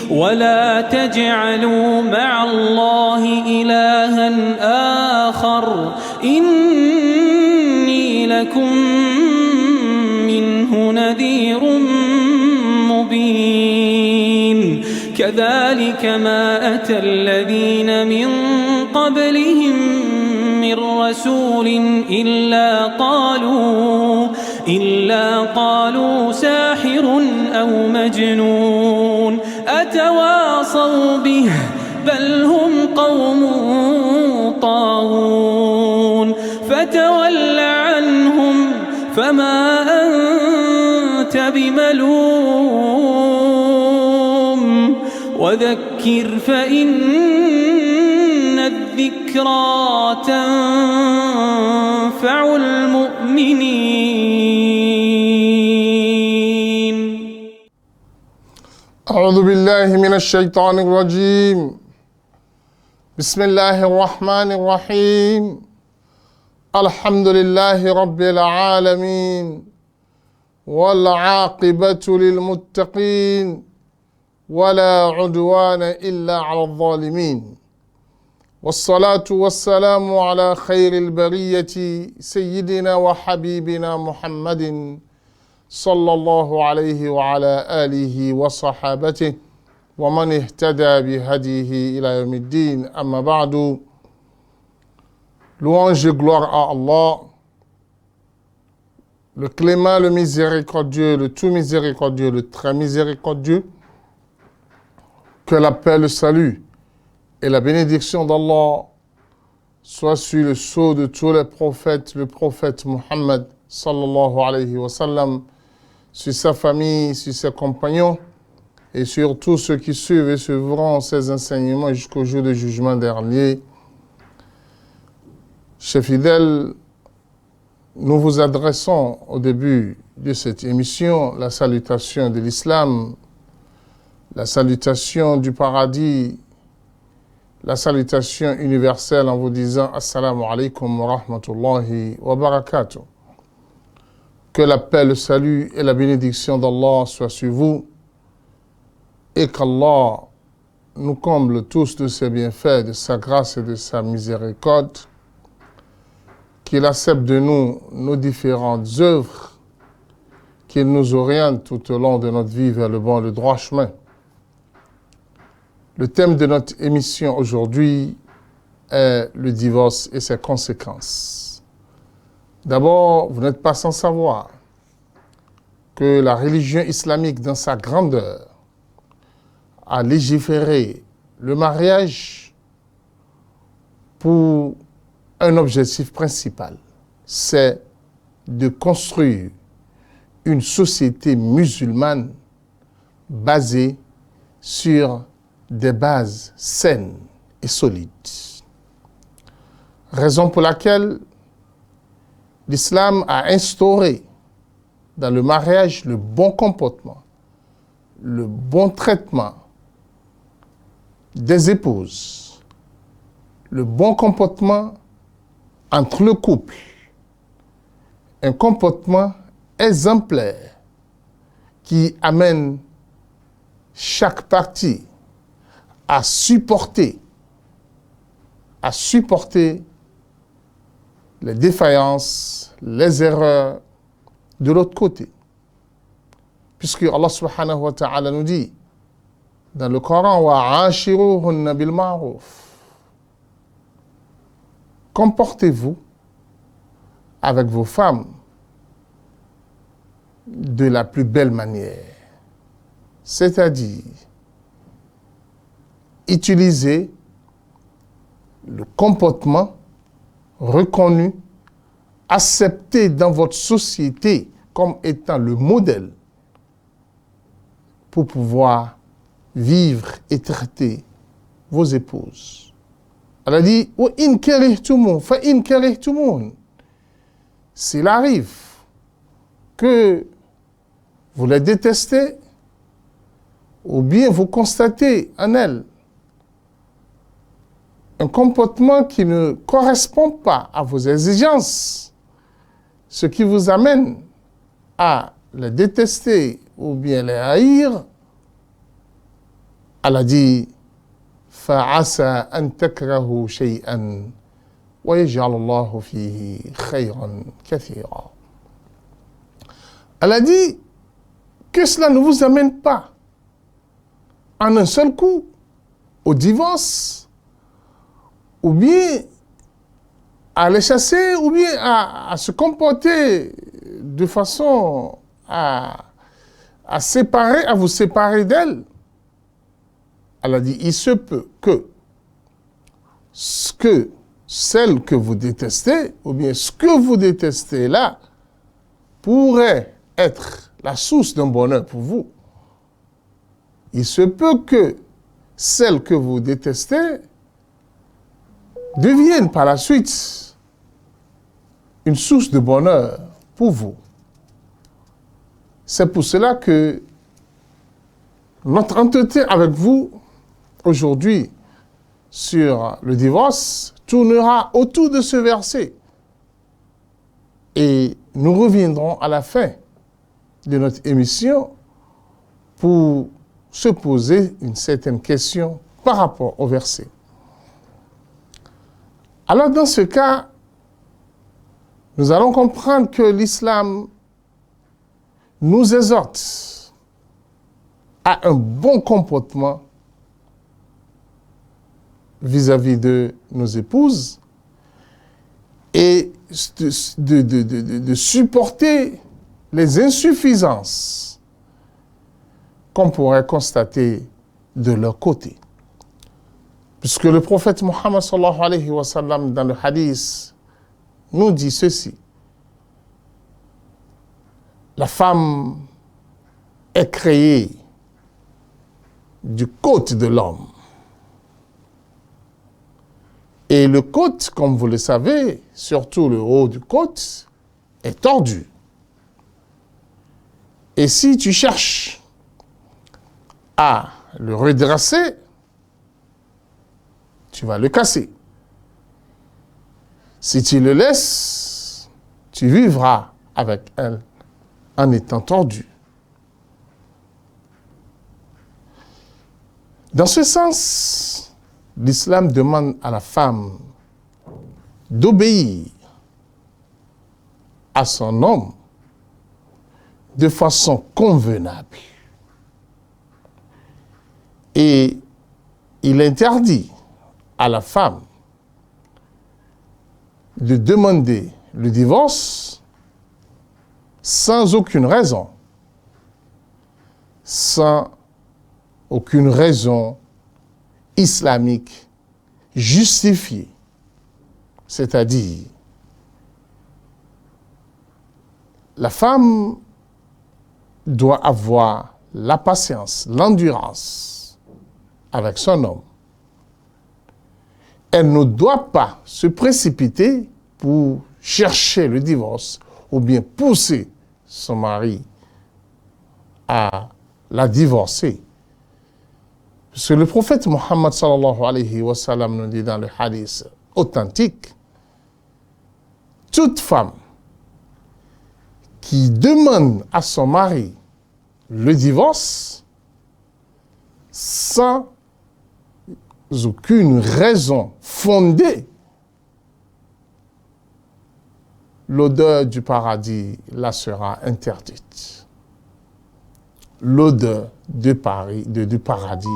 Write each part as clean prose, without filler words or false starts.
ولا تجعلوا مع الله إلها آخر إني لكم منه نذير مبين كذلك ما أتى الذين من قبلهم من رسول إلا قالوا ساحر أو مجنون أتواصوا به بل هم قوم طاغون فتول عنهم فما أنت بملوم وذكر فإن الذكرى تنفع المؤمنين. أعوذ بالله من الشيطان الرجيم. بسم الله الرحمن الرحيم. الحمد لله رب العالمين والعاقبة للمتقين ولا عدوان إلا على الظالمين والصلاة والسلام على خير البرية سيدنا وحبيبنا محمد صلى الله عليه وعلى آله وصحابته ومن اهتدى بهديه إلى يوم الدين. أما بعد, louange et gloire à Allah, le clément, le miséricordieux, le tout miséricordieux, le très miséricordieux. Que la paix, le salut et la bénédiction d'Allah soient sur le sceau de tous les prophètes, le prophète Muhammad sallallahu alayhi wa sallam, sur sa famille, sur ses compagnons et sur tous ceux qui suivent et suivront ses enseignements jusqu'au jour du jugement dernier. Chers fidèles, nous vous adressons au début de cette émission la salutation de l'islam, la salutation du paradis, la salutation universelle en vous disant Assalamu alaikum wa rahmatullahi wa barakatuh. Que la paix, le salut et la bénédiction d'Allah soient sur vous et qu'Allah nous comble tous de ses bienfaits, de sa grâce et de sa miséricorde, qu'il accepte de nous nos différentes œuvres, qu'il nous oriente tout au long de notre vie vers le bon et le droit chemin. Le thème de notre émission aujourd'hui est le divorce et ses conséquences. D'abord, vous n'êtes pas sans savoir que la religion islamique, dans sa grandeur, a légiféré le mariage pour un objectif principal, c'est de construire une société musulmane basée sur des bases saines et solides. Raison pour laquelle l'islam a instauré dans le mariage le bon comportement, le bon traitement des épouses, le bon comportement entre le couple, un comportement exemplaire qui amène chaque partie à supporter les défaillances, les erreurs de l'autre côté. Puisque Allah subhanahu wa ta'ala nous dit dans le Coran wa'ashiruhunna bil ma'ruf. Comportez-vous avec vos femmes de la plus belle manière. C'est-à-dire utilisez le comportement reconnu, accepté dans votre société comme étant le modèle pour pouvoir vivre et traiter vos épouses. Elle a dit « Wa in karihtumun, fa in karihtumun » S'il arrive que vous les détestez, ou bien vous constatez en elles un comportement qui ne correspond pas à vos exigences, ce qui vous amène à les détester ou bien les haïr, Allah dit فَعَسَى أَن تَكْرَهُ شَيْئًا وَيَجْعَلَ اللَّهُ فِيهِ خَيْرًا كَثِيرًا. Allah dit que cela ne vous amène pas en un seul coup au divorce, ou bien à les chasser, ou bien à se comporter de façon à vous séparer d'elle. Elle a dit, il se peut que celle que vous détestez, ou bien ce que vous détestez là, pourrait être la source d'un bonheur pour vous. Il se peut que celle que vous détestez devienne par la suite une source de bonheur pour vous. C'est pour cela que notre entretien avec vous aujourd'hui sur le divorce tournera autour de ce verset. Et nous reviendrons à la fin de notre émission pour se poser une certaine question par rapport au verset. Alors dans ce cas, nous allons comprendre que l'islam nous exhorte à un bon comportement vis-à-vis de nos épouses et de supporter les insuffisances qu'on pourrait constater de leur côté. Puisque le prophète Mohammed sallallahu alayhi wa sallam dans le hadith nous dit ceci: la femme est créée du côte de l'homme. Et le côte, comme vous le savez, surtout le haut du côte, est tordu. Et si tu cherches à le redresser, tu vas le casser. Si tu le laisses, tu vivras avec elle en étant tordu. Dans ce sens, l'islam demande à la femme d'obéir à son homme de façon convenable. Et il interdit à la femme de demander le divorce sans aucune raison, sans aucune raison islamique justifiée. C'est-à-dire, la femme doit avoir la patience, l'endurance avec son homme. Elle ne doit pas se précipiter pour chercher le divorce ou bien pousser son mari à la divorcer. Parce que le prophète Mohammed sallallahu alayhi wa sallam nous dit dans le hadith authentique, toute femme qui demande à son mari le divorce sans aucune raison fondée, l'odeur du paradis la sera interdite. L'odeur du paradis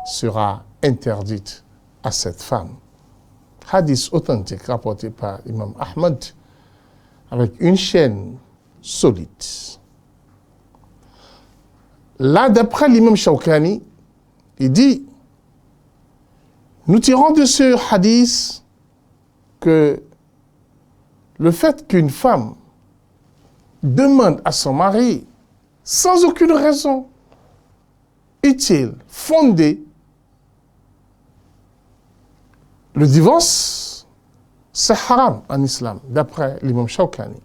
sera interdite à cette femme. Hadith authentique rapporté par Imam Ahmad avec une chaîne solide. Là, d'après l'imam Shawkani, il dit, nous tirons de ce hadith que le fait qu'une femme demande à son mari, sans aucune raison utile, fondée, le divorce, c'est haram en islam, d'après l'imam Shawkani.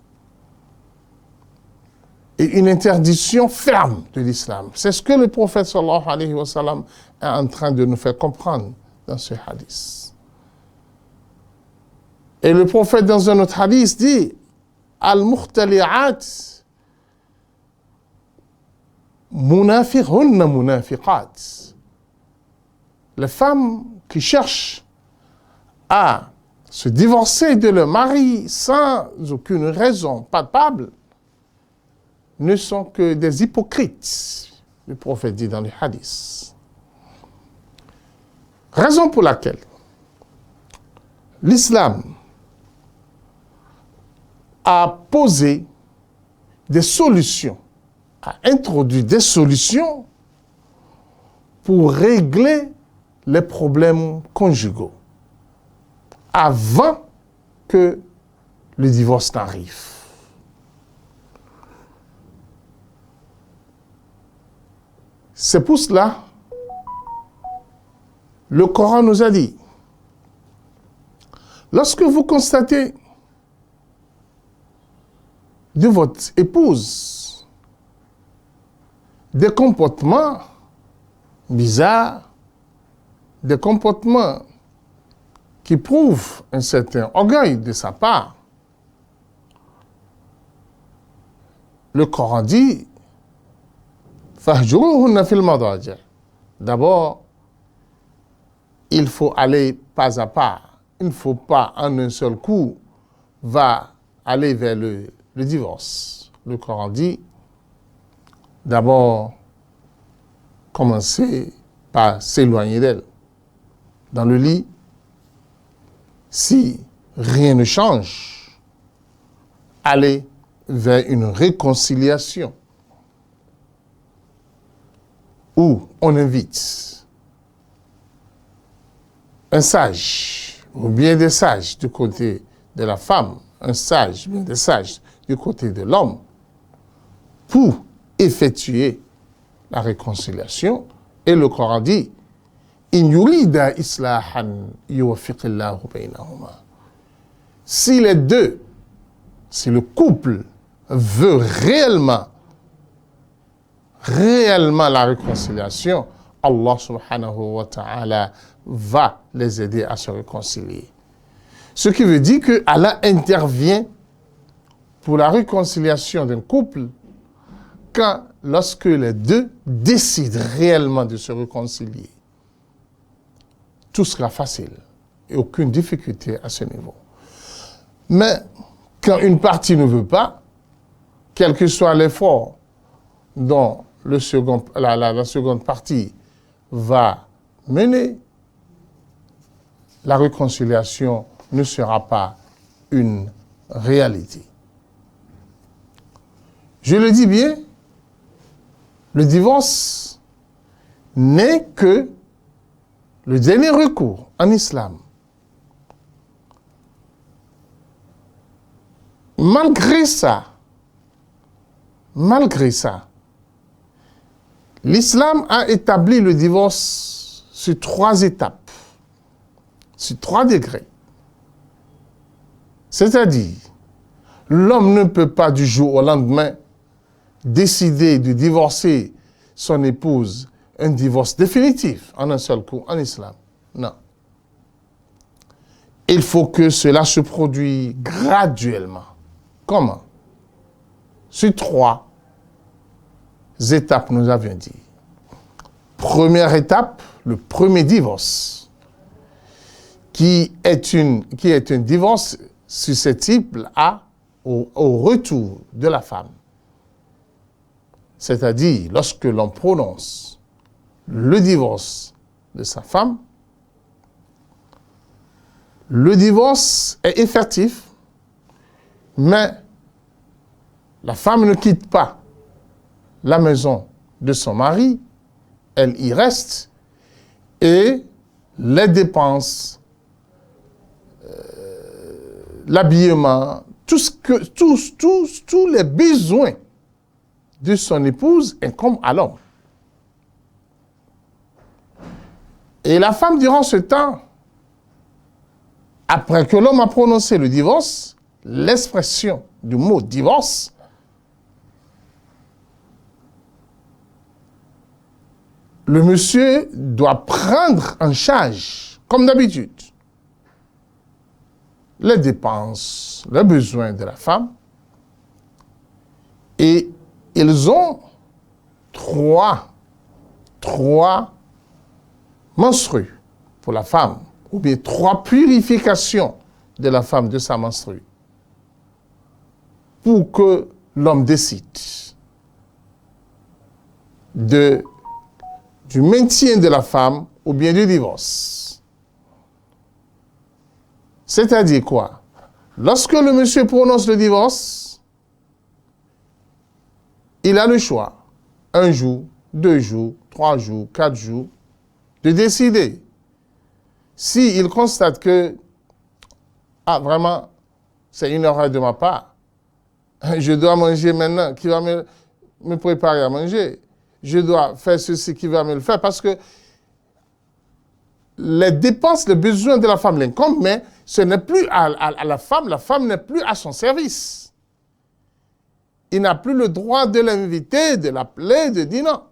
Et une interdiction ferme de l'islam. C'est ce que le prophète sallallahu alayhi wa sallam est en train de nous faire comprendre dans ce hadith. Et le prophète dans un autre hadith dit Al-Mukhtali'at Munafiqhunna munafiqat. les femmes qui cherchent à se divorcer de leur mari sans aucune raison palpable ne sont que des hypocrites, le prophète dit dans le hadith. Raison pour laquelle l'islam a posé des solutions, a introduit des solutions pour régler les problèmes conjugaux avant que le divorce n'arrive. C'est pour cela, le Coran nous a dit, lorsque vous constatez de votre épouse des comportements bizarres, des comportements qui prouvent un certain orgueil de sa part, le Coran dit Fahjuruhunna fil madaji'. D'abord, il faut aller pas à pas. Il ne faut pas en un seul coup aller vers le divorce. Le Coran dit d'abord commencer par s'éloigner d'elle. Dans le lit, si rien ne change, aller vers une réconciliation où on invite un sage ou bien des sages du côté de la femme, un sage, bien des sages du côté de l'homme pour effectuer la réconciliation. Et le Coran dit In yurida islahan yuwaffiqillahu baynahuma. Si les deux, si le couple veut réellement la réconciliation, Allah subhanahu wa ta'ala va les aider à se réconcilier. Ce qui veut dire que Allah intervient pour la réconciliation d'un couple lorsque les deux décident réellement de se réconcilier. Tout sera facile et aucune difficulté à ce niveau. Mais quand une partie ne veut pas, quel que soit l'effort dont la seconde partie va mener, la réconciliation ne sera pas une réalité. Je le dis bien, le divorce n'est que le dernier recours en islam. Malgré ça, l'islam a établi le divorce sur 3 étapes, sur 3 degrés. C'est-à-dire, l'homme ne peut pas du jour au lendemain décider de divorcer son épouse, un divorce définitif en un seul coup en islam. Non. Il faut que cela se produise graduellement. Comment? Sur 3 étapes, nous avions dit. Première étape, le premier divorce, qui est un divorce susceptible au retour de la femme. C'est-à-dire, lorsque l'on prononce le divorce de sa femme, le divorce est effectif, mais la femme ne quitte pas la maison de son mari, elle y reste, et les dépenses, l'habillement, tous les besoins de son épouse incombent à l'homme. Et la femme, durant ce temps, après que l'homme a prononcé le divorce, l'expression du mot divorce, le monsieur doit prendre en charge, comme d'habitude, les dépenses, les besoins de la femme. Et ils ont trois menstrues pour la femme, ou bien 3 purifications de la femme de sa menstrue, pour que l'homme décide du maintien de la femme ou bien du divorce. C'est-à-dire quoi? Lorsque le monsieur prononce le divorce, il a le choix, 1 jour, 2 jours, 3 jours, 4 jours, de décider. S'il constate que, vraiment, c'est une erreur de ma part, je dois manger maintenant, qui va me préparer à manger, je dois faire ceci, qui va me le faire, parce que les dépenses, les besoins de la femme l'incombent, mais ce n'est plus à la femme n'est plus à son service. Il n'a plus le droit de l'inviter, de l'appeler, de dire non.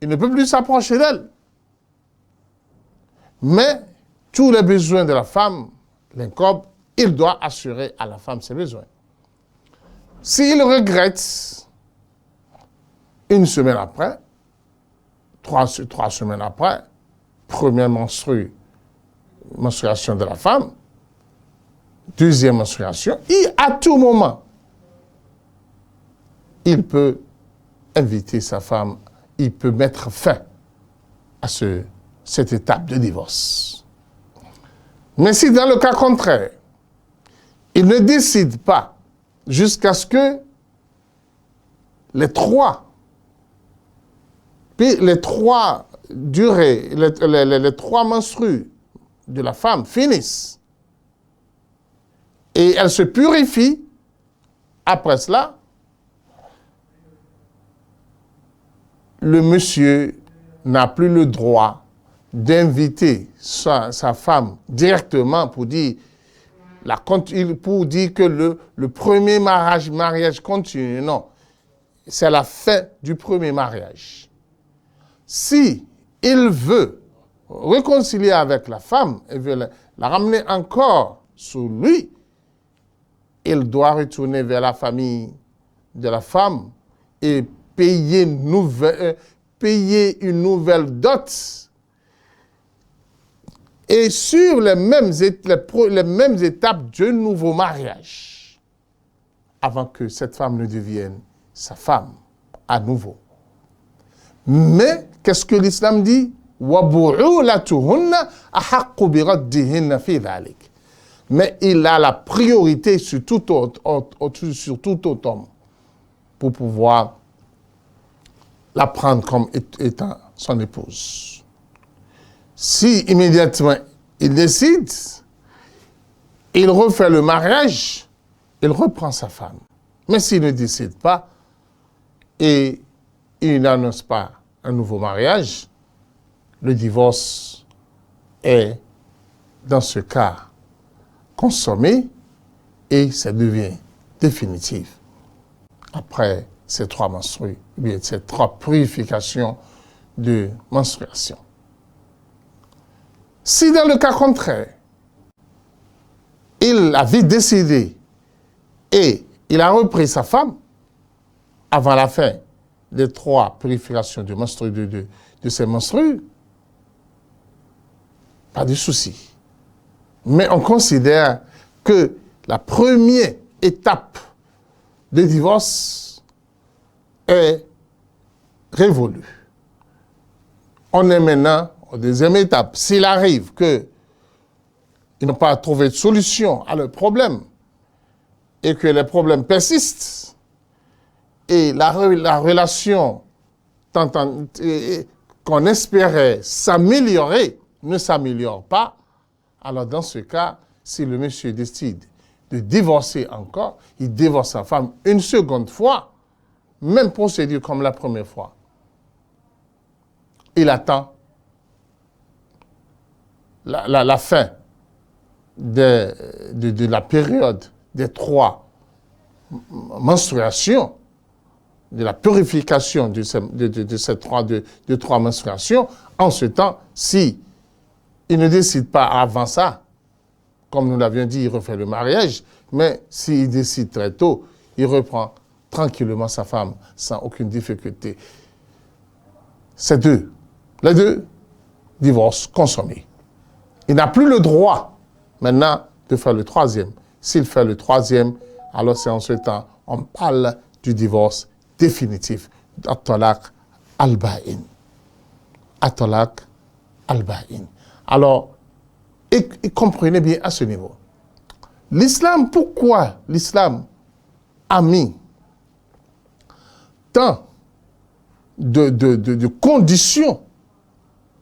Il ne peut plus s'approcher d'elle. Mais tous les besoins de la femme l'incombent, il doit assurer à la femme ses besoins. S'il regrette, 1 semaine après, 3 semaines après, première menstruation de la femme, 2e menstruation, et à tout moment, il peut inviter sa femme, il peut mettre fin à cette étape de divorce. Mais si dans le cas contraire, il ne décide pas jusqu'à ce que les trois durées, les 3 menstrues de la femme finissent et elle se purifie, après cela, le monsieur n'a plus le droit d'inviter sa femme directement pour dire que le premier mariage continue. Non, c'est la fin du premier mariage. Si il veut réconcilier avec la femme et veut la ramener encore sous lui, il doit retourner vers la famille de la femme et payer une nouvelle dot. Et sur les mêmes étapes du nouveau mariage, avant que cette femme ne devienne sa femme à nouveau. Mais, qu'est-ce que l'islam dit? Mais il a la priorité sur tout autre homme pour pouvoir la prendre comme étant son épouse. Si immédiatement il décide, il refait le mariage, il reprend sa femme. Mais s'il ne décide pas et il n'annonce pas un nouveau mariage, le divorce est, dans ce cas, consommé et ça devient définitif. Après ces 3 menstrues, bien ces 3 purifications de menstruation. Si dans le cas contraire, il avait décidé et il a repris sa femme avant la fin des 3 purifications de ces menstrues, pas de souci. Mais on considère que la première étape de divorce est révolue. On est maintenant aux 2e étape. S'il arrive qu'ils n'ont pas trouvé de solution à leur problème et que les problèmes persistent et la relation qu'on espérait s'améliorer ne s'améliore pas, alors dans ce cas, si le monsieur décide de divorcer encore, il divorce sa femme une seconde fois, même procédure comme la première fois. Il attend la fin de la période des 3 menstruations, de la purification de ces 3 menstruations. En ce temps, si il ne décide pas avant ça, comme nous l'avions dit, il refait le mariage, mais s'il décide très tôt, il reprend tranquillement sa femme sans aucune difficulté. Ces 2 les deux divorces consommés. Il n'a plus le droit maintenant de faire le troisième. S'il fait le troisième, alors c'est en ce temps, on parle du divorce définitif, at-talaq al-ba'in. At-talaq al-ba'in. Alors, et comprenez bien à ce niveau. L'islam, pourquoi l'islam a mis tant de conditions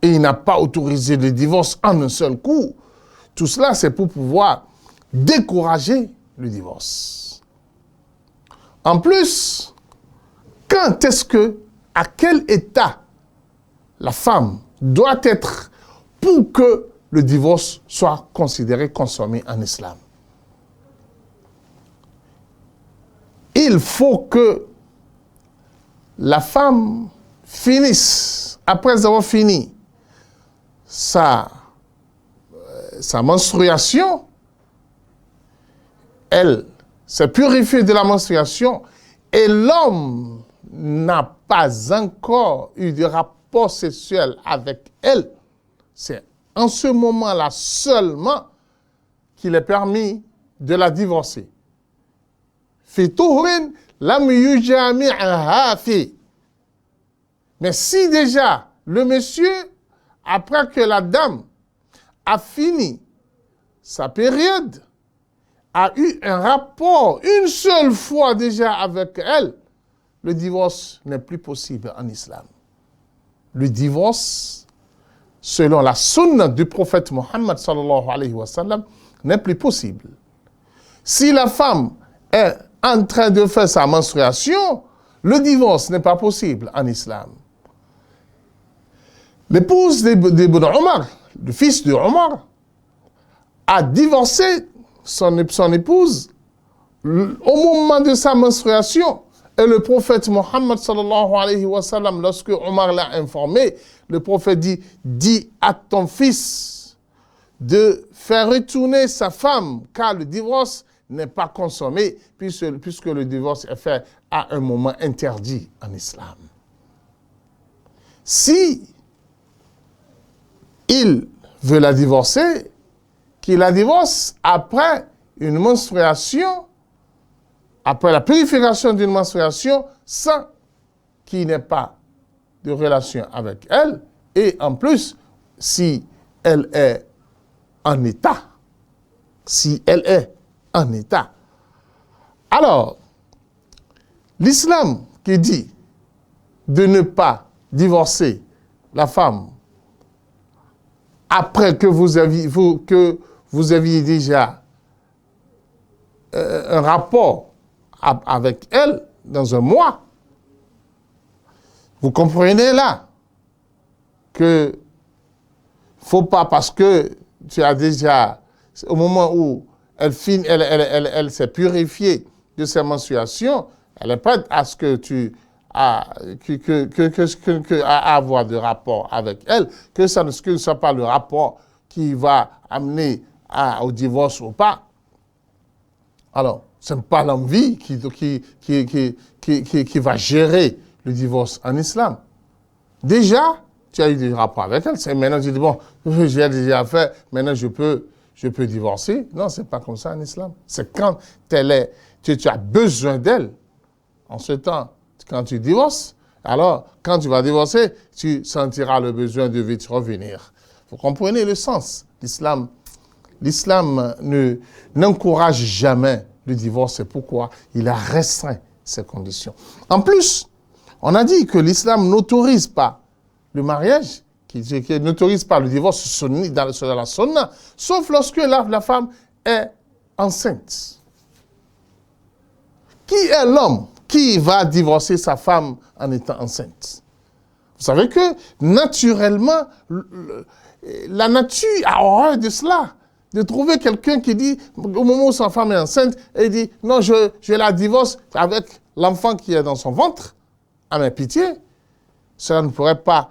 et il n'a pas autorisé le divorce en un seul coup? Tout cela, c'est pour pouvoir décourager le divorce. En plus, quand est-ce que, à quel état la femme doit être pour que le divorce soit considéré consommé en islam? Il faut que la femme finisse, après avoir fini sa menstruation, elle s'est purifiée de la menstruation et l'homme n'a pas encore eu de rapport sexuel avec elle. C'est en ce moment-là seulement qu'il est permis de la divorcer. Mais si déjà le monsieur, après que la dame a fini sa période, a eu un rapport une seule fois déjà avec elle, le divorce n'est plus possible en islam. Le divorce, selon la sunna du prophète Mohammed sallallahu alayhi wa sallam, n'est plus possible. Si la femme est en train de faire sa menstruation, le divorce n'est pas possible en islam. L'épouse d'Ibn Omar, le fils de Omar, a divorcé son épouse au moment de sa menstruation. Et le prophète Mohammed sallallahu alayhi wa sallam, lorsque Omar l'a informé, le prophète dit, dis à ton fils de faire retourner sa femme, car le divorce n'est pas consommé, puisque le divorce est fait à un moment interdit en islam. Si il veut la divorcer, qu'il la divorce après une menstruation, après la purification d'une menstruation, sans qu'il n'ait pas de relation avec elle, et en plus, si elle est en état, si elle est en état. Alors, l'islam qui dit de ne pas divorcer la femme après que vous aviez déjà un rapport avec elle dans un mois, vous comprenez là que faut pas, parce que tu as déjà, au moment où elle s'est purifiée de ses menstruations, elle est prête à ce que tu à avoir de rapport avec elle, que ce ne soit pas le rapport qui va amener au divorce ou pas. Alors, ce n'est pas l'envie qui va gérer le divorce en islam. Déjà, tu as eu des rapports avec elle, maintenant tu dis, bon, j'ai déjà fait, maintenant je peux divorcer. Non, ce n'est pas comme ça en islam. C'est quand tu as besoin d'elle. En ce temps, quand tu divorces, alors, quand tu vas divorcer, tu sentiras le besoin de vite revenir. Vous comprenez le sens. L'islam n'encourage jamais le divorce. C'est pourquoi il a restreint ces conditions. En plus, on a dit que l'islam n'autorise pas le mariage, qui n'autorise pas le divorce dans la sunna, sauf lorsque la femme est enceinte. Qui est l'homme qui va divorcer sa femme en étant enceinte? Vous savez que, naturellement, la nature a horreur de cela. De trouver quelqu'un qui dit, au moment où sa femme est enceinte, et dit, non, je la divorce avec l'enfant qui est dans son ventre. Ah, mais pitié, cela ne pourrait pas.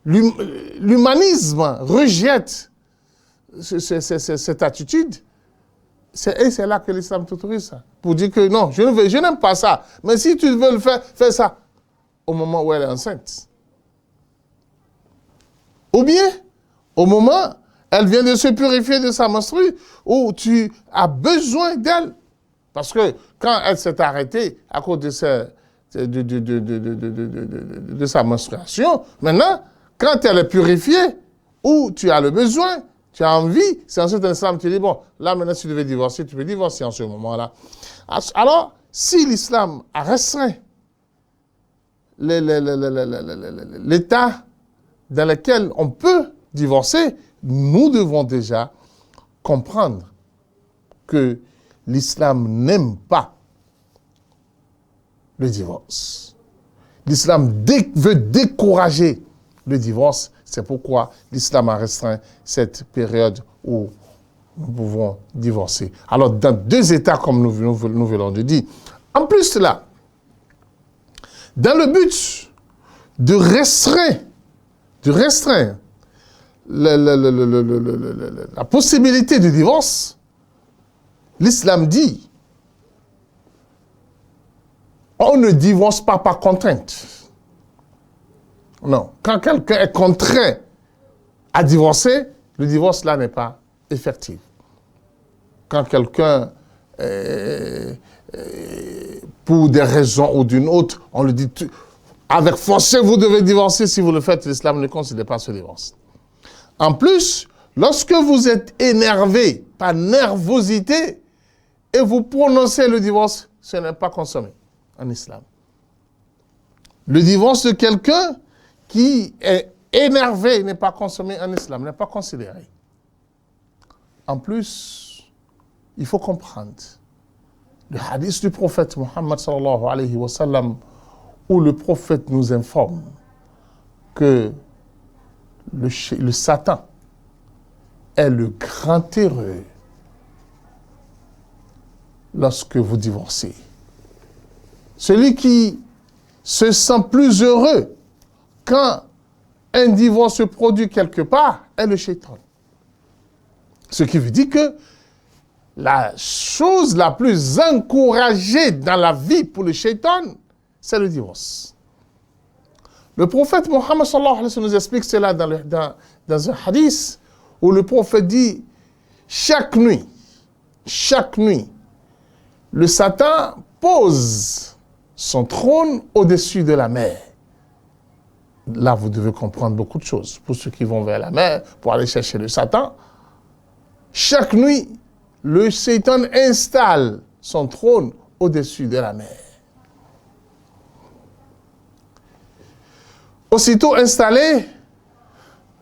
L'humanisme rejette cette attitude. Et c'est là que l'islam t'autorise ça. Pour dire que non, je n'aime pas ça. Mais si tu veux le faire, fais ça au moment où elle est enceinte. Ou bien, au moment, elle vient de se purifier de sa menstrue, où tu as besoin d'elle. Parce que quand elle s'est arrêtée à cause de sa menstruation, maintenant, quand elle est purifiée, où tu as le besoin, tu as envie, c'est ensuite l'islam qui dit, bon, là maintenant si tu devais divorcer, tu peux divorcer en ce moment-là. Alors, si l'islam a restreint l'état dans lequel on peut divorcer, nous devons déjà comprendre que l'islam n'aime pas le divorce. L'islam veut décourager le divorce. C'est pourquoi l'islam a restreint cette période où nous pouvons divorcer. Alors, dans 2 états, comme nous venons de dire, en plus de cela, dans le but de restreindre la possibilité de divorce, l'islam dit on ne divorce pas par contrainte. Non. Quand quelqu'un est contraint à divorcer, le divorce là n'est pas effectif. Quand quelqu'un, pour des raisons ou d'une autre, on lui dit avec force, vous devez divorcer. Si vous le faites, l'islam ne considère pas ce divorce. En plus, lorsque vous êtes énervé par nervosité et vous prononcez le divorce, ce n'est pas consommé en islam. Le divorce de quelqu'un qui est énervé n'est pas consommé en islam, n'est pas considéré. En plus, il faut comprendre le hadith du prophète Muhammad sallallahu alayhi wa sallam, où le prophète nous informe que le Satan est le grand heureux lorsque vous divorcez. Celui qui se sent plus heureux quand un divorce se produit quelque part est le shaitan. Ce qui veut dire que la chose la plus encouragée dans la vie pour le shaitan, c'est le divorce. Le prophète Mohammed sallallahu alayhi wa sallam nous explique cela dans un hadith où le prophète dit chaque nuit, le Satan pose son trône au-dessus de la mer. Là, vous devez comprendre beaucoup de choses. Pour ceux qui vont vers la mer, pour aller chercher le Satan, chaque nuit, le Satan installe son trône au-dessus de la mer. Aussitôt installé,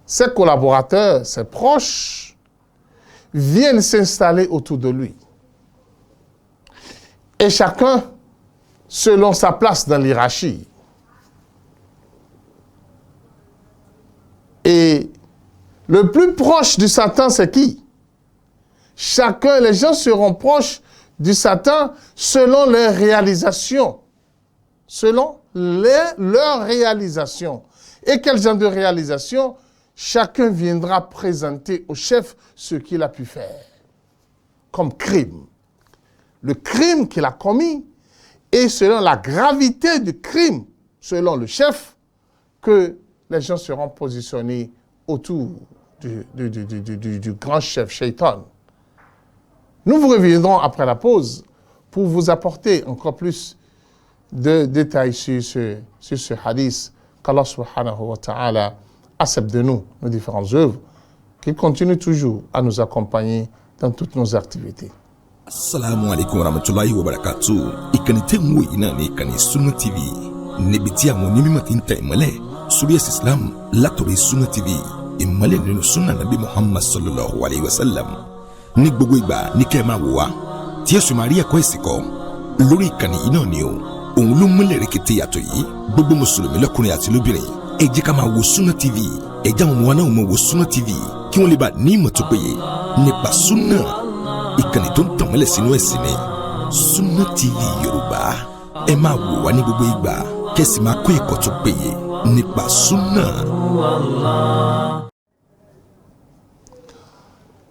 ses collaborateurs, ses proches, viennent s'installer autour de lui. Et chacun, selon sa place dans l'hiérarchie. Et le plus proche du Satan, c'est qui? Chacun, les gens seront proches du Satan selon leurs réalisations. Selon leurs réalisations. Et quel genre de réalisation? Chacun viendra présenter au chef ce qu'il a pu faire comme crime. Le crime qu'il a commis, et selon la gravité du crime, selon le chef, que les gens seront positionnés autour du grand chef Shaitan. Nous vous reviendrons après la pause pour vous apporter encore plus de détails sur ce hadith qu'Allah subhanahu wa ta'ala accepte de nous, nos différentes œuvres, qu'il continue toujours à nous accompagner dans toutes nos activités. Assalamu alaikum warahmatullahi wabarakatuh. Ìkànnì tẹ́ ń wò yìí náà ní ìkànnì Sunna TV. Níbi tí àwọn onímọ̀ ti ń tẹ ìmọ́lẹ̀ sórí ẹ̀sìn Islam látọ̀rí Sunna TV. Ìmọ́lẹ̀ nínú Sunna Nabi Muhammad sallallahu alayhi wa sallam. Ní gbogbo ìgbà ní kẹ́ ẹ máa wò wá tí ẹ̀sùn máa rí ẹ̀kọ́ ẹ̀sìn kọ́ lórí ìkànnì yìí náà ni o. Òun ló múlẹ̀ rẹ̀kẹ̀tẹ̀ yàtọ̀ yìí. Gbogbo mùsùlùmí lọ́kùnrin àti lóbìnrin ẹ jẹ́ ká máa wo Sunna TV. Ẹ jẹ́ àwọn ọmọ wa náà máa wo Sunna TV kí wọ́n lè bá ní ìmọ̀ tó péye nípa Sunna. Ìkànnì tó ń tànmọ́lẹ̀ sínú ẹ̀sìn ni Sunna TV Yorùbá. Ẹ máa wò wá ní gbogbo ìgbà kẹ́sì máa kó ẹ̀kọ́ tó péye nípa Sunna.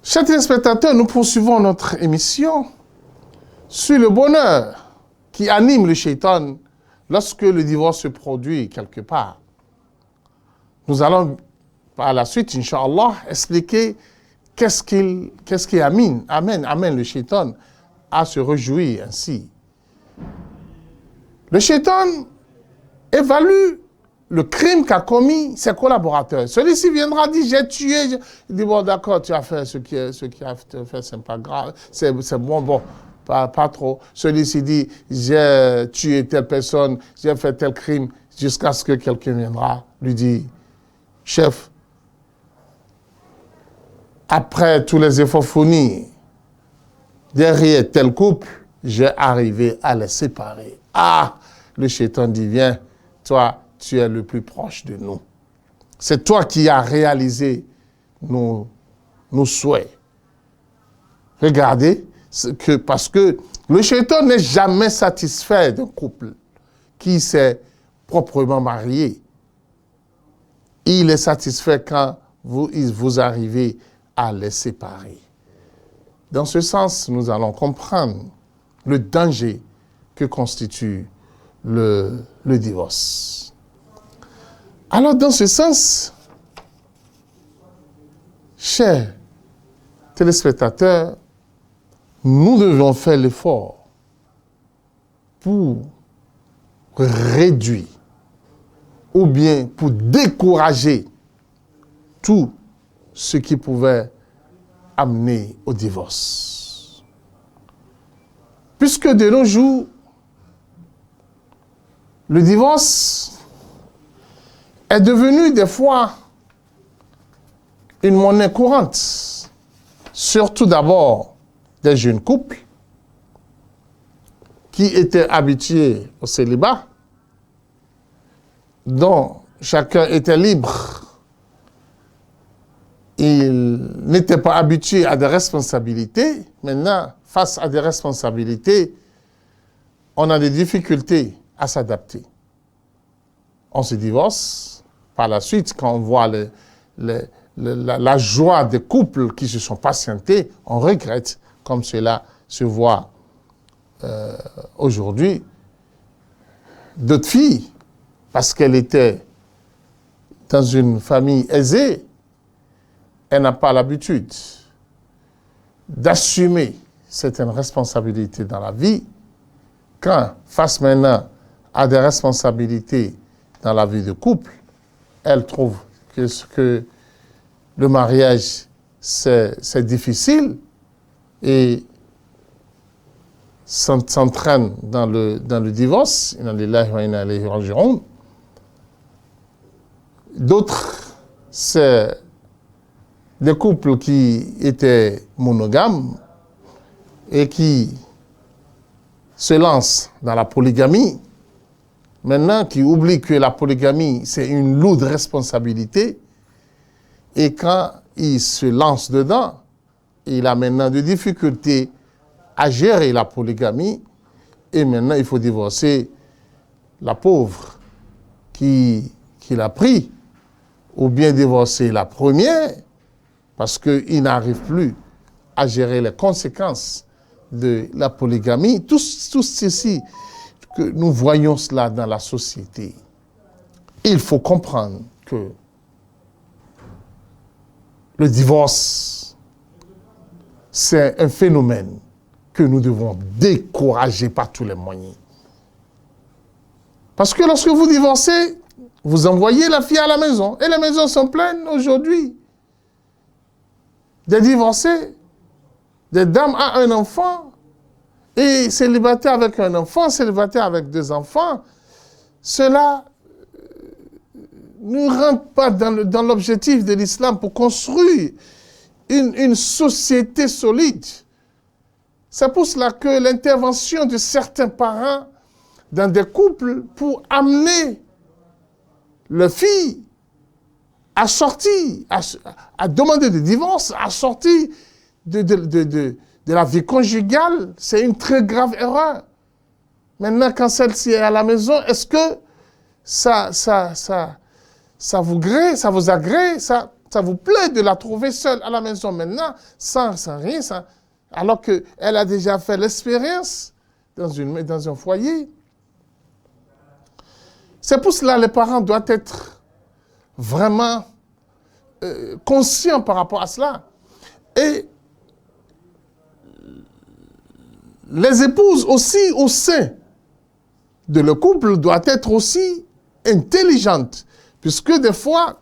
Chers téléspectateurs, nous poursuivons notre émission sur le bonheur qui anime le shaitan lorsque le divorce se produit quelque part. Nous allons par la suite, Inch'Allah, expliquer qu'est-ce qui amène le shaitan à se réjouir ainsi. Le shaitan évalue le crime qu'a commis ses collaborateurs. Celui-ci viendra dire, j'ai tué. Il dit, bon, d'accord, tu as fait ce qui a fait, c'est pas grave. C'est bon, pas trop. Celui-ci dit, j'ai tué telle personne, j'ai fait tel crime, jusqu'à ce que quelqu'un viendra lui dire, chef, après tous les efforts fournis, derrière tel couple, j'ai arrivé à les séparer. Ah, le shaitan dit, viens, toi, tu es le plus proche de nous. C'est toi qui as réalisé nos souhaits. Regardez, parce que le shaitan n'est jamais satisfait d'un couple qui s'est proprement marié. Il est satisfait quand vous arrivez à les séparer. Dans ce sens, nous allons comprendre le danger que constitue le divorce. Alors, dans ce sens, chers téléspectateurs, nous devons faire l'effort pour réduire ou bien pour décourager tout ce qui pouvait amener au divorce. Puisque de nos jours, le divorce est devenu des fois une monnaie courante, surtout d'abord des jeunes couples qui étaient habitués au célibat, dont chacun était libre. Ils n'étaient pas habitués à des responsabilités. Maintenant, face à des responsabilités, on a des difficultés à s'adapter. On se divorce. Par la suite, quand on voit la joie des couples qui se sont patientés, on regrette, comme cela se voit aujourd'hui. D'autres filles, parce qu'elle était dans une famille aisée, elle n'a pas l'habitude d'assumer certaines responsabilités dans la vie. Quand face maintenant à des responsabilités dans la vie de couple, elle trouve que le mariage, c'est difficile et s'entraîne dans le divorce. D'autres, c'est des couples qui étaient monogames et qui se lancent dans la polygamie. Maintenant, qui oublient que la polygamie, c'est une lourde responsabilité. Et quand il se lance dedans, il a maintenant des difficultés à gérer la polygamie. Et maintenant, il faut divorcer la pauvre qui l'a pris. Ou bien divorcer la première, parce qu'il n'arrive plus à gérer les conséquences de la polygamie. Tout ceci, que nous voyons cela dans la société. Il faut comprendre que le divorce, c'est un phénomène que nous devons décourager par tous les moyens. Parce que lorsque vous divorcez, vous envoyez la fille à la maison. Et les maisons sont pleines aujourd'hui. Des divorcés, des dames à un enfant, et célibataire avec un enfant, célibataire avec 2 enfants, cela ne rentre pas dans l'objectif de l'islam pour construire une société solide. C'est pour cela que l'intervention de certains parents dans des couples pour amener leur fille à sortir, à demander le divorce, à sortir de la vie conjugale, c'est une très grave erreur. Maintenant, quand celle-ci est à la maison, est-ce que ça vous grée, ça vous agrée, ça vous plaît de la trouver seule à la maison maintenant, sans rien, alors qu'elle a déjà fait l'expérience dans un foyer? C'est pour cela que les parents doivent être vraiment conscients par rapport à cela. Et les épouses aussi au sein de le couple doivent être aussi intelligentes, puisque des fois,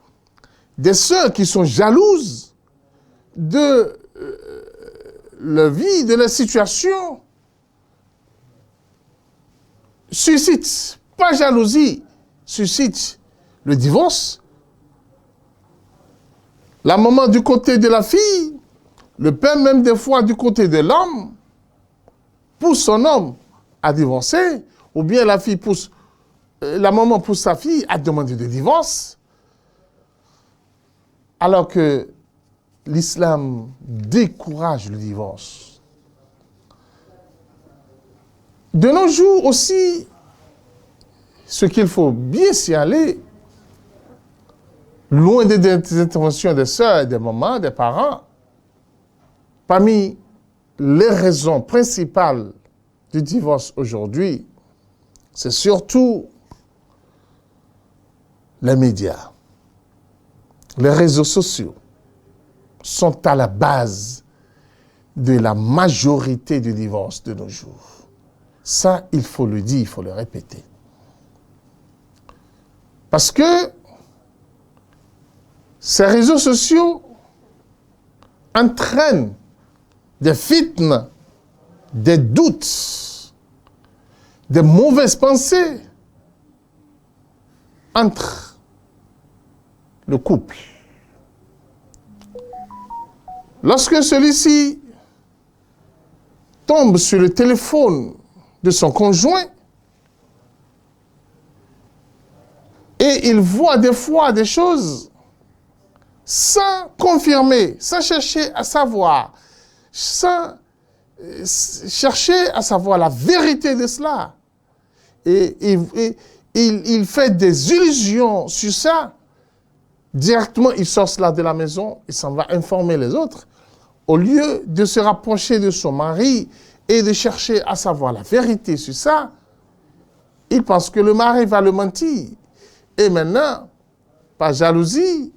des sœurs qui sont jalouses de leur vie, de leur situation, suscitent, pas jalousie, suscitent le divorce. La maman du côté de la fille, le père même des fois du côté de l'homme, pousse son homme à divorcer, ou bien la fille pousse, la maman pousse sa fille à demander de divorce, alors que l'islam décourage le divorce. De nos jours aussi, ce qu'il faut bien s'y aller, loin des interventions des sœurs, des mamans, des parents, parmi les raisons principales du divorce aujourd'hui, c'est surtout les médias. Les réseaux sociaux sont à la base de la majorité du divorce de nos jours. Ça, il faut le dire, il faut le répéter. Parce que ces réseaux sociaux entraînent des fitnes, des doutes, des mauvaises pensées entre le couple. Lorsque celui-ci tombe sur le téléphone de son conjoint et il voit des fois des choses sans confirmer, sans chercher à savoir, sans chercher à savoir la vérité de cela. Et il fait des illusions sur ça. Directement, il sort cela de la maison, il s'en va informer les autres. Au lieu de se rapprocher de son mari et de chercher à savoir la vérité sur ça, il pense que le mari va le mentir. Et maintenant, par jalousie,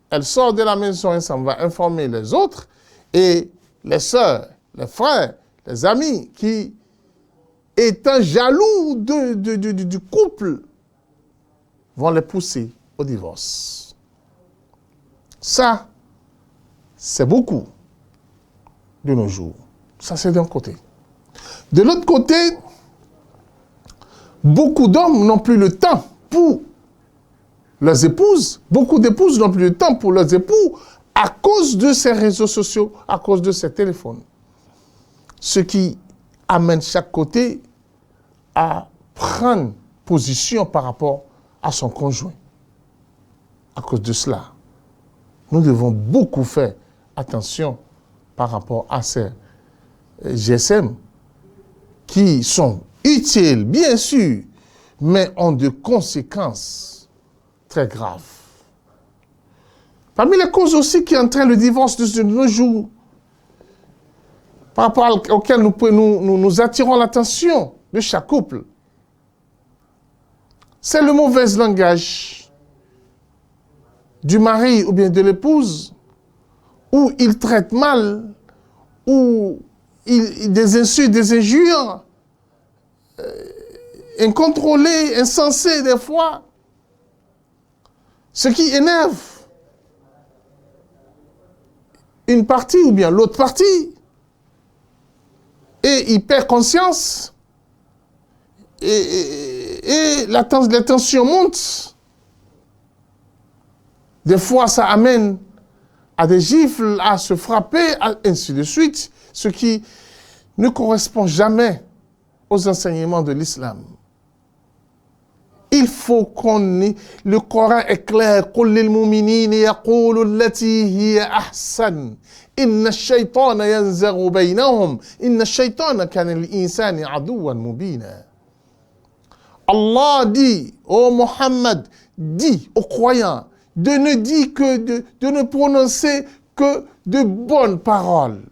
elle sort de la maison et s'en va informer les autres. Et les sœurs, les frères, les amis qui, étant jaloux du couple, vont les pousser au divorce. Ça, c'est beaucoup de nos jours. Ça, c'est d'un côté. De l'autre côté, beaucoup d'hommes n'ont plus le temps pour leurs épouses. Beaucoup d'épouses n'ont plus le temps pour leurs époux à cause de ces réseaux sociaux, à cause de ces téléphones. Ce qui amène chaque côté à prendre position par rapport à son conjoint. À cause de cela, nous devons beaucoup faire attention par rapport à ces GSM qui sont utiles, bien sûr, mais ont des conséquences très graves. Parmi les causes aussi qui entraînent le divorce de nos jours, par rapport auxquelles nous attirons l'attention de chaque couple, c'est le mauvais langage du mari ou bien de l'épouse, où il traite mal, où des insultes, des injures, incontrôlées, insensées des fois, ce qui énerve une partie ou bien l'autre partie, et il perd conscience, et les tensions montent. Des fois, ça amène à des gifles, à se frapper, ainsi de suite, ce qui ne correspond jamais aux enseignements de l'islam. Il faut qu'on ait... Le Coran est clair. قُلْ لِلْمُؤْمِنِينَ يَقُولُوا الَّتِي هِيَ أَحْسَنُ إِنَّ الشَّيْطَانَ يَنزَغُ بَيْنَهُمْ إِنَّ الشَّيْطَانَ كَانَ لِلْإِنسَانِ عَدُوًّا مُبِينًا. Allah dit, ô Mohammed, dit aux croyants de ne prononcer que de bonnes paroles.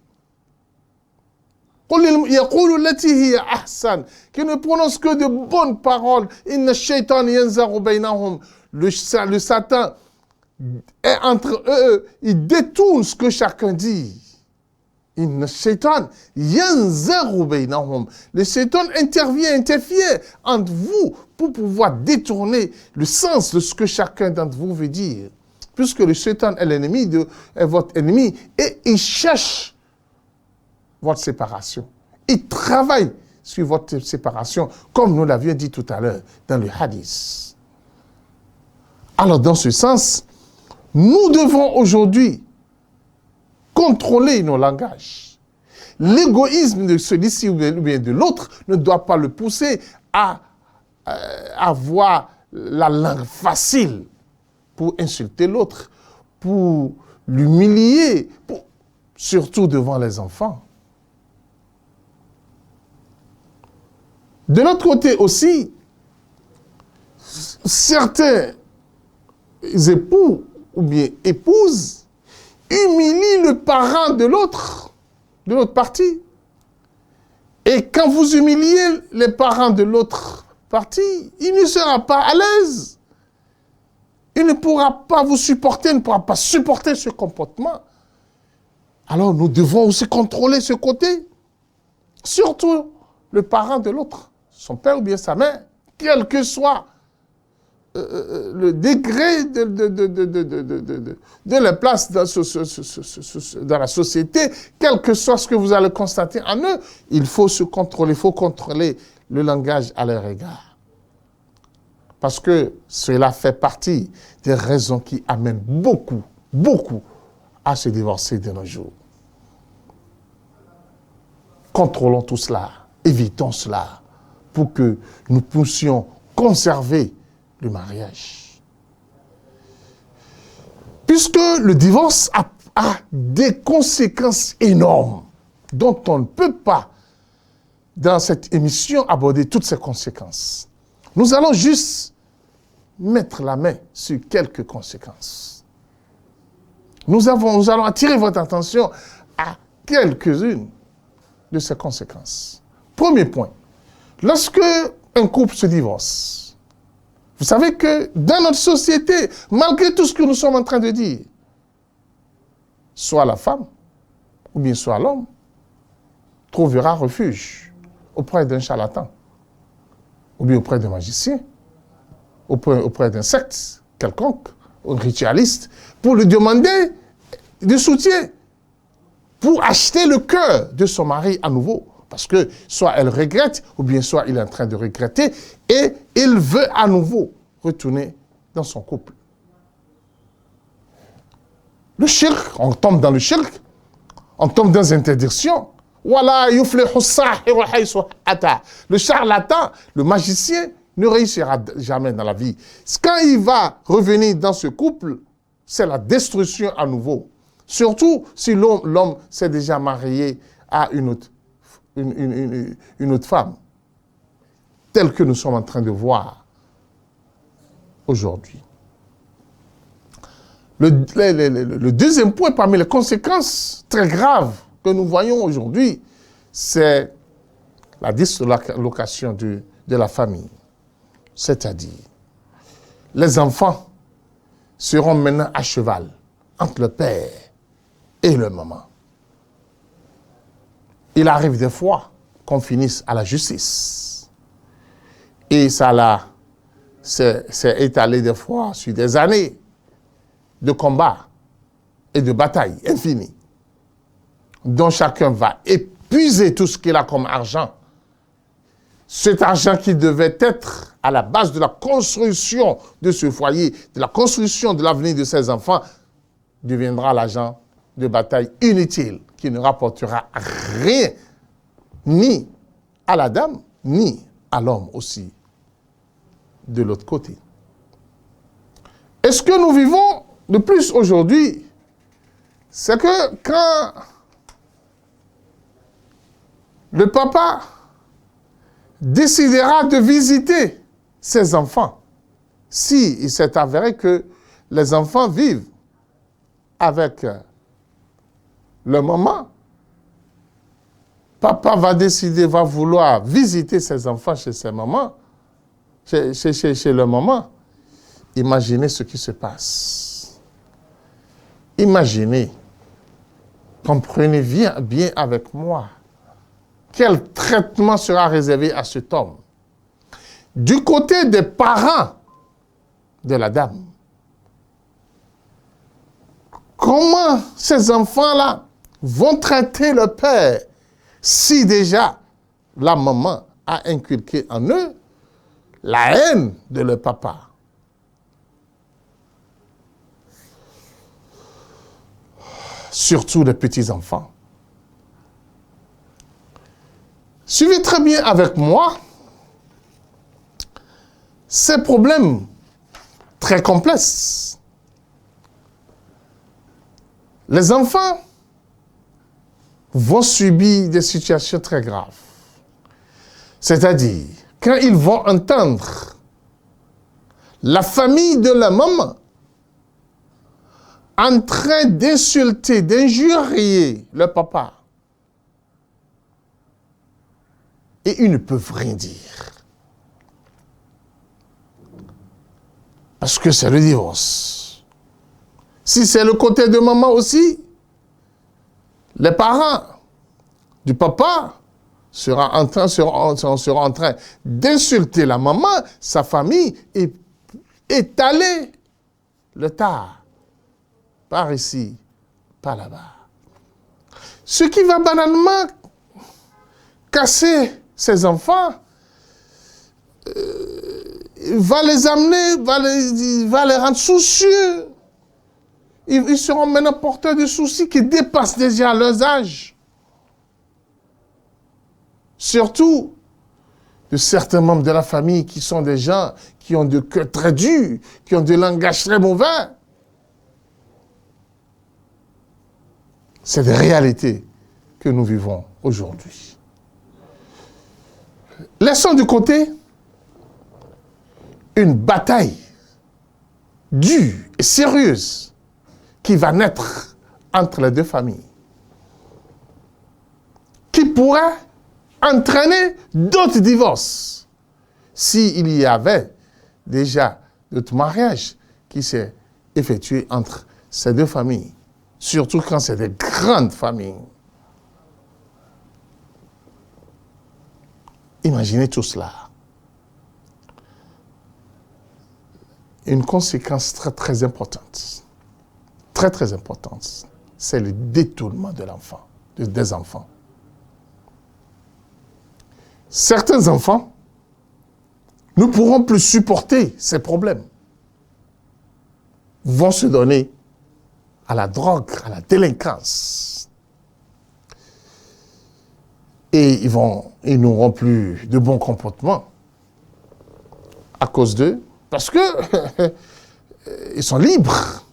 يقول التي هي أحسن, qui ne prononce que de bonnes paroles. إن الشيطان ينزغ بينهم. Le Satan est entre eux, ils détournent ce que chacun dit. Le shaitan intervient entre vous pour pouvoir détourner le sens de ce que chacun d'entre vous veut dire. Puisque le shaitan est votre ennemi et il cherche votre séparation. Il travaille sur votre séparation, comme nous l'avions dit tout à l'heure dans le hadith. Alors, dans ce sens, nous devons aujourd'hui contrôler nos langages. L'égoïsme de celui-ci ou bien de l'autre ne doit pas le pousser à avoir la langue facile pour insulter l'autre, pour l'humilier, surtout devant les enfants. De l'autre côté aussi, certains époux ou bien épouses humilient le parent de l'autre partie. Et quand vous humiliez les parents de l'autre partie, il ne sera pas à l'aise. Il ne pourra pas vous supporter, il ne pourra pas supporter ce comportement. Alors nous devons aussi contrôler ce côté. Surtout le parent de l'autre, son père ou bien sa mère, quel que soit le degré de la place dans la société, quel que soit ce que vous allez constater en eux, il faut se contrôler, il faut contrôler le langage à leur égard. Parce que cela fait partie des raisons qui amènent beaucoup à se divorcer de nos jours. Contrôlons tout cela, évitons cela, pour que nous puissions conserver le mariage. Puisque le divorce a des conséquences énormes, dont on ne peut pas, dans cette émission, aborder toutes ces conséquences. Nous allons juste mettre la main sur quelques conséquences. Nous allons attirer votre attention à quelques-unes de ces conséquences. Premier point, lorsque un couple se divorce, vous savez que dans notre société, malgré tout ce que nous sommes en train de dire, soit la femme, ou bien soit l'homme, trouvera refuge auprès d'un charlatan, ou bien auprès d'un magicien, auprès d'un secte quelconque, un ritualiste, pour lui demander du soutien, pour acheter le cœur de son mari à nouveau. Parce que soit elle regrette, ou bien soit il est en train de regretter, et il veut à nouveau retourner dans son couple. Le shirk, on tombe dans le shirk, on tombe dans l'interdiction. Le charlatan, le magicien, ne réussira jamais dans la vie. Quand il va revenir dans ce couple, c'est la destruction à nouveau. Surtout si l'homme s'est déjà marié à une autre femme, telle que nous sommes en train de voir aujourd'hui. Le deuxième point parmi les conséquences très graves que nous voyons aujourd'hui, c'est la dislocation de la famille. C'est-à-dire, les enfants seront maintenant à cheval entre le père et le maman. Il arrive des fois qu'on finisse à la justice. Et ça s'est étalé des fois sur des années de combat et de bataille infinie, dont chacun va épuiser tout ce qu'il a comme argent. Cet argent qui devait être à la base de la construction de ce foyer, de la construction de l'avenir de ses enfants, deviendra l'argent de bataille inutile qui ne rapportera rien ni à la dame, ni à l'homme aussi, de l'autre côté. Et ce que nous vivons de plus aujourd'hui, c'est que quand le papa décidera de visiter ses enfants, si il s'est avéré que les enfants vivent avec le maman, papa va vouloir visiter ses enfants chez ses mamans, chez le maman. Imaginez ce qui se passe. Imaginez, comprenez bien avec moi, quel traitement sera réservé à cet homme. Du côté des parents de la dame, comment ces enfants-là vont traiter le père si déjà la maman a inculqué en eux la haine de leur papa? Surtout les petits-enfants. Suivez très bien avec moi ces problèmes très complexes. Les enfants vont subir des situations très graves. C'est-à-dire, quand ils vont entendre la famille de la maman en train d'insulter, d'injurier le papa, et ils ne peuvent rien dire. Parce que c'est le divorce. Si c'est le côté de maman aussi, les parents du papa seront en train d'insulter la maman, sa famille, et étaler le tas par ici, par là-bas. Ce qui va banalement casser ses enfants, va les amener, va les rendre soucieux. Ils seront maintenant porteurs de soucis qui dépassent déjà leurs âges. Surtout de certains membres de la famille qui sont des gens qui ont de cœur très dur, qui ont des langages très mauvais. C'est des réalités que nous vivons aujourd'hui. Laissons de côté une bataille dure et sérieuse qui va naître entre les deux familles, qui pourrait entraîner d'autres divorces s'il y avait déjà d'autres mariages qui s'est effectué entre ces deux familles, surtout quand c'est des grandes familles. Imaginez tout cela. Une conséquence très très importante, très importante, c'est le détournement de l'enfant, des enfants. Certains enfants ne pourront plus supporter ces problèmes, vont se donner à la drogue, à la délinquance. Et ils n'auront plus de bons comportements à cause d'eux, parce que ils sont libres.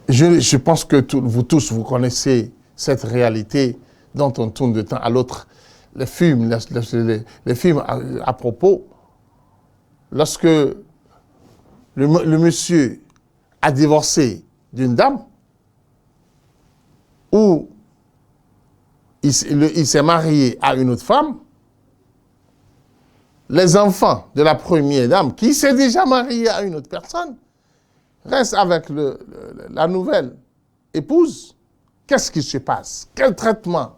Je pense que vous tous, vous connaissez cette réalité dont on tourne de temps à l'autre. Les films à propos, lorsque le monsieur a divorcé d'une dame, ou il s'est marié à une autre femme, les enfants de la première dame, qui s'est déjà mariée à une autre personne, restent avec la nouvelle épouse. Qu'est-ce qui se passe? Quel traitement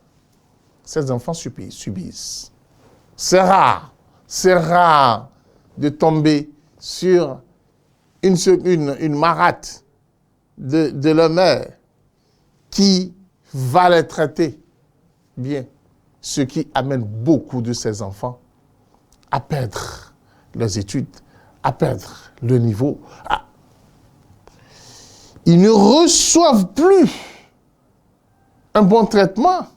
ces enfants subissent? C'est rare de tomber sur une marâtre de leur mère qui va les traiter bien, ce qui amène beaucoup de ces enfants à perdre leurs études, à perdre le niveau. Ils ne reçoivent plus un bon traitement,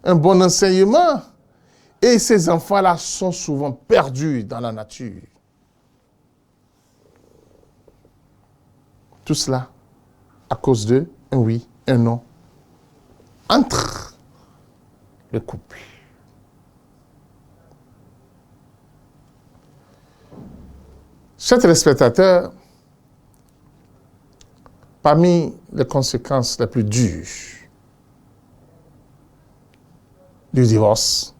un bon enseignement, et ces enfants-là sont souvent perdus dans la nature. Tout cela à cause de un oui, un non entre le couple. Chers téléspectateurs, parmi les conséquences les plus dures du divorce,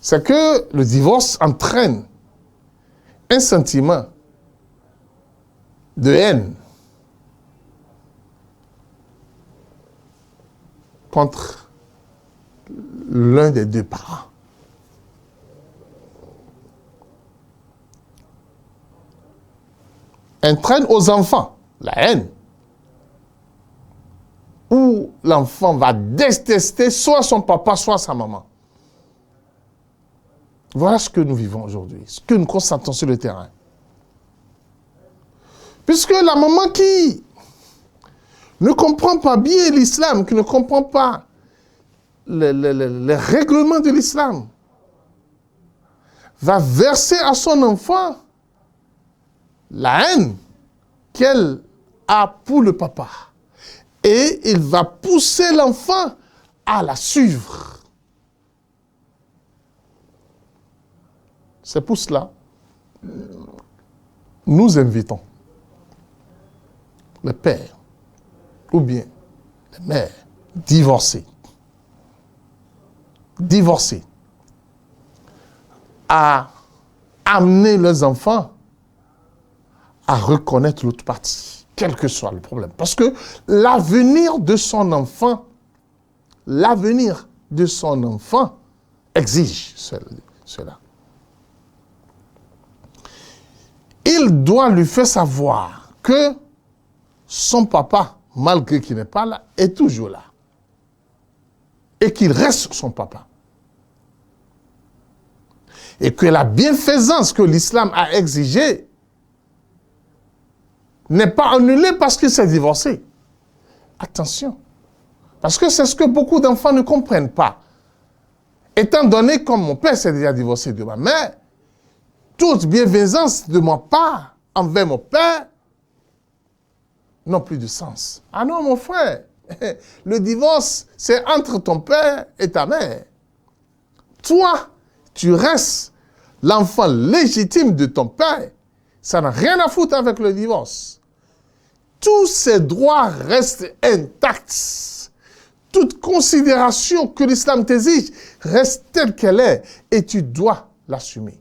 c'est que le divorce entraîne un sentiment de haine contre l'un des deux parents. Entraîne aux enfants la haine, où l'enfant va détester soit son papa, soit sa maman. Voilà ce que nous vivons aujourd'hui, ce que nous constatons sur le terrain. Puisque la maman qui ne comprend pas bien l'islam, qui ne comprend pas les règlements de l'islam, va verser à son enfant la haine qu'elle a pour le papa. Et il va pousser l'enfant à la suivre. C'est pour cela, nous invitons les pères ou bien les mères divorcés à amener leurs enfants à reconnaître l'autre partie, quel que soit le problème. Parce que l'avenir de son enfant exige cela. Il doit lui faire savoir que son papa, malgré qu'il n'est pas là, est toujours là. Et qu'il reste son papa. Et que la bienfaisance que l'islam a exigée n'est pas annulée parce qu'il s'est divorcé. Attention. Parce que c'est ce que beaucoup d'enfants ne comprennent pas. Étant donné comme mon père s'est déjà divorcé de ma mère, toute bienfaisance de ma part envers mon père n'ont plus de sens. Ah non, mon frère, le divorce, c'est entre ton père et ta mère. Toi, tu restes l'enfant légitime de ton père. Ça n'a rien à foutre avec le divorce. Tous ces droits restent intacts. Toute considération que l'islam t'exige reste telle qu'elle est et tu dois l'assumer.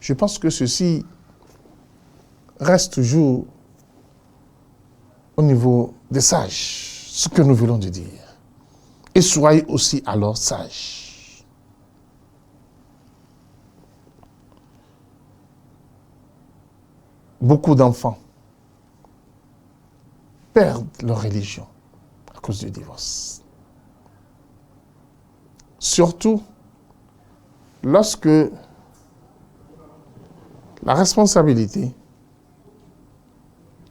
Je pense que ceci reste toujours au niveau des sages, ce que nous voulons dire. Et soyez aussi alors sages. Beaucoup d'enfants perdent leur religion à cause du divorce. Surtout lorsque la responsabilité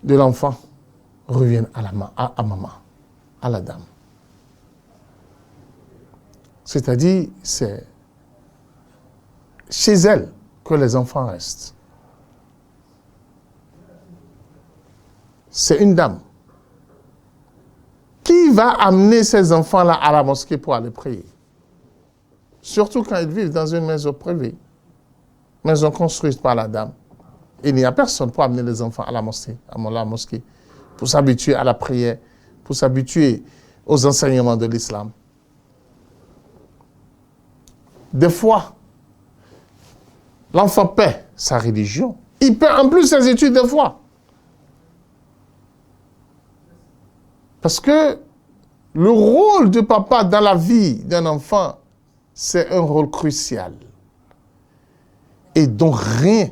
de l'enfant revient à maman, à la dame. C'est-à-dire, c'est chez elle que les enfants restent. C'est une dame qui va amener ces enfants-là à la mosquée pour aller prier. Surtout quand ils vivent dans une maison privée, maison construite par la dame. Il n'y a personne pour amener les enfants à la mosquée, pour s'habituer à la prière, pour s'habituer aux enseignements de l'islam. Des fois, l'enfant perd sa religion. Il perd en plus ses études des fois. Parce que le rôle de papa dans la vie d'un enfant, c'est un rôle crucial. Et donc rien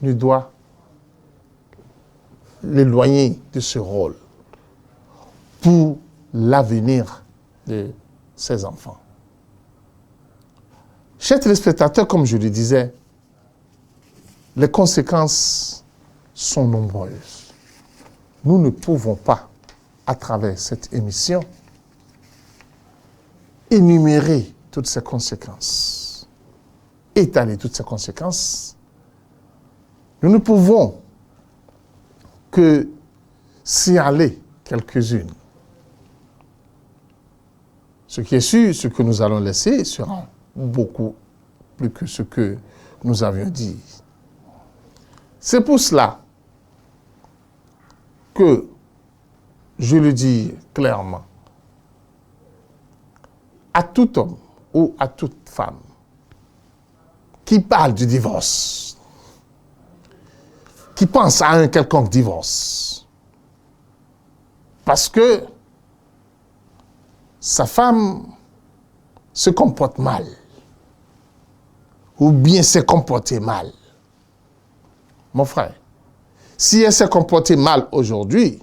ne doit l'éloigner de ce rôle pour l'avenir de ses enfants. Chers téléspectateurs, comme je le disais, les conséquences sont nombreuses. Nous ne pouvons pas, à travers cette émission, énumérer toutes ces conséquences, étaler toutes ces conséquences. Nous ne pouvons que signaler quelques-unes. Ce qui est sûr, ce que nous allons laisser sera beaucoup plus que ce que nous avions dit. C'est pour cela que, je le dis clairement, à tout homme ou à toute femme qui parle du divorce, qui pense à un quelconque divorce, parce que sa femme se comporte mal, ou bien s'est comportée mal. Mon frère, si elle s'est comportée mal aujourd'hui,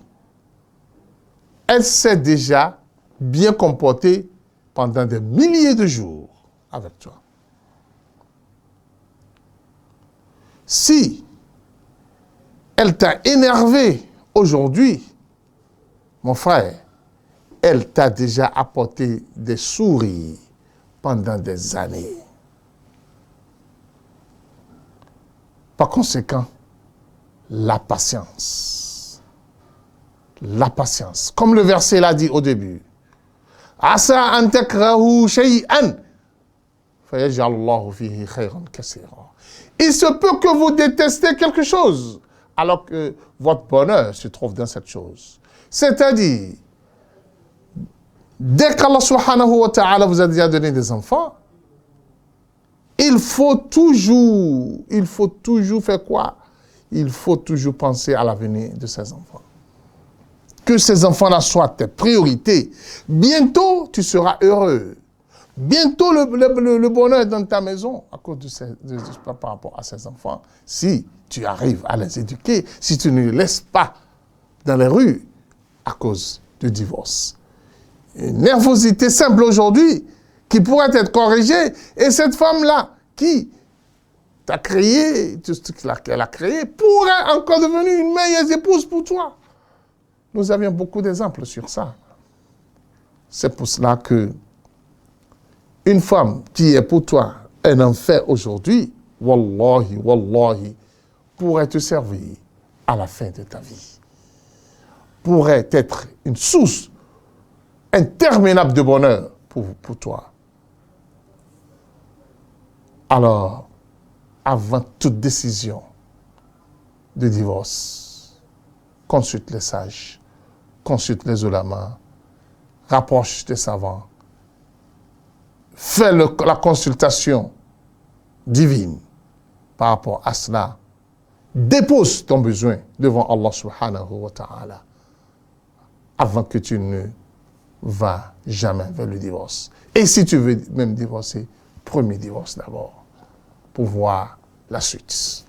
elle s'est déjà bien comportée pendant des milliers de jours avec toi. Si elle t'a énervé aujourd'hui, mon frère, elle t'a déjà apporté des sourires pendant des années. Par conséquent, la patience. La patience. Comme le verset l'a dit au début. Asa an takrahu shay'an fayaj'al Allahu fihi khayran kaseera. Il se peut que vous détestez quelque chose, alors que votre bonheur se trouve dans cette chose. C'est-à-dire, dès qu'Allah subhanahu wa ta'ala vous a déjà donné des enfants, il faut toujours faire quoi? Il faut toujours penser à l'avenir de ces enfants. Que ces enfants-là soient tes priorités. Bientôt, tu seras heureux. Bientôt, le bonheur dans ta maison, à cause par rapport à ces enfants, si tu arrives à les éduquer, si tu ne les laisses pas dans les rues à cause du divorce. Une nervosité simple aujourd'hui qui pourrait être corrigée, et cette femme-là qui t'a créé, tout ce qu'elle a créé, pourrait encore devenir une meilleure épouse pour toi. Nous avions beaucoup d'exemples sur ça. C'est pour cela que une femme qui est pour toi un enfer aujourd'hui, wallahi, wallahi, pourrait te servir à la fin de ta vie. Pourrait être une source interminable de bonheur pour toi. Alors, avant toute décision de divorce, consulte les sages, consulte les ulamas, rapproche des savants, fais la consultation divine par rapport à cela. Dépose ton besoin devant Allah subhanahu wa ta'ala avant que tu ne vas jamais vers le divorce. Et si tu veux même divorcer, premier divorce d'abord, pour voir la suite.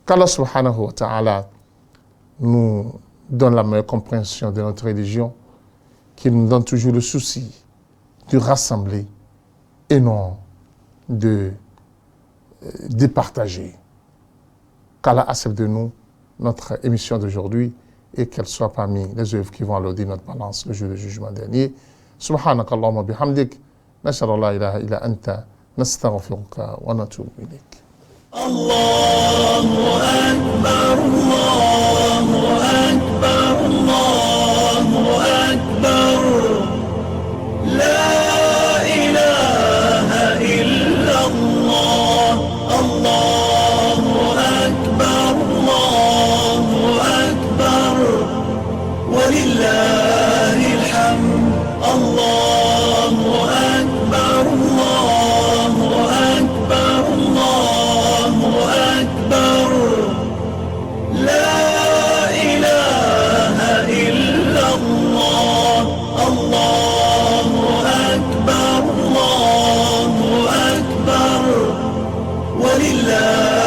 Qu'Allah subhanahu wa ta'ala nous donne la meilleure compréhension de notre religion, qu'il nous donne toujours le souci de rassembler et non de départager. Qu'Allah accepte de nous notre émission d'aujourd'hui et qu'elle soit parmi les œuvres qui vont alourdir notre balance le jour du jugement dernier. Subhanaka Allahumma bihamdik, nashhadu la ilaha illa anta, nastaghfiruka wa natubu ilayk. Allahu akbar, Allahu akbar, Allahu akbar. La ilaha illa Allah, Allahu akbar, Allahu akbar. Walillahi alhamd, Allahu akbar, Allahu akbar, Allahu akbar. La ilaha illa Allah, Allahu akbar, Allahu akbar. Walillah.